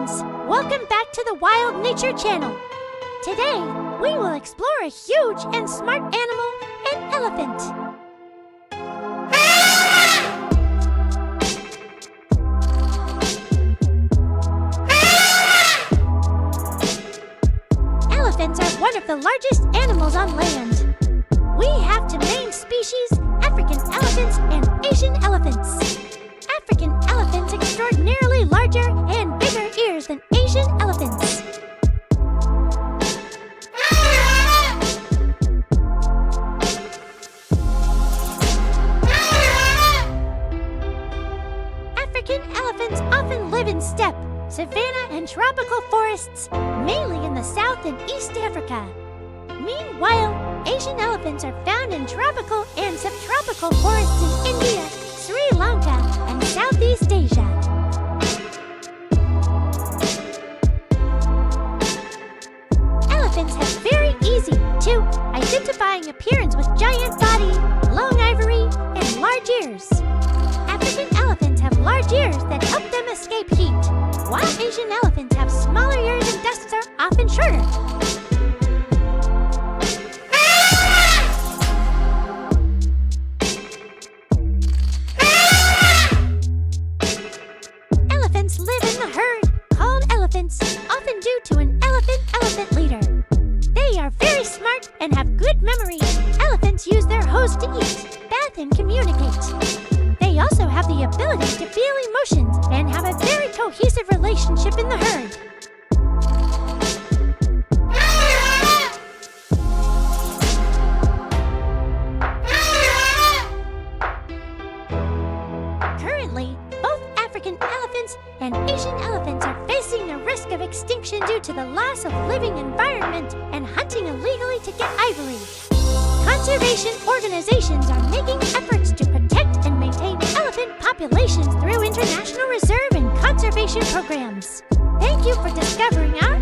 friends! Welcome back to the Wild Nature Channel. Today, we will explore a huge and smart animal, an elephant. Elephants are one of the largest animals on land. We have two main species, African elephants and Asian elephants. African elephants extraordinarily larger and bigger ears than Asian elephants. African elephants often live in steppe, savanna, and tropical forests, mainly in the South and East Africa. Meanwhile, Asian elephants are found in tropical and subtropical forests in India, Sri Lanka, and Southeast Asia. Elephants have very easy to identifying appearance with giant body, long ivory, and large ears. African elephants have large ears that help them escape heat, while Asian elephants have smaller ears and tusks are often shorter. Elephants live in the herd, called elephants, often due to an elephant leader. They are very smart and have good memory. Elephants use their host to eat, bath, and communicate. They also have the ability to feel emotions and have a very cohesive relationship in the herd. Currently, both African elephants and Asian elephants are facing the risk of extinction due to the loss of living environment and hunting illegally to get ivory. Conservation organizations are making efforts to protect and maintain elephant populations through international reserve and conservation programs. Thank you for discovering our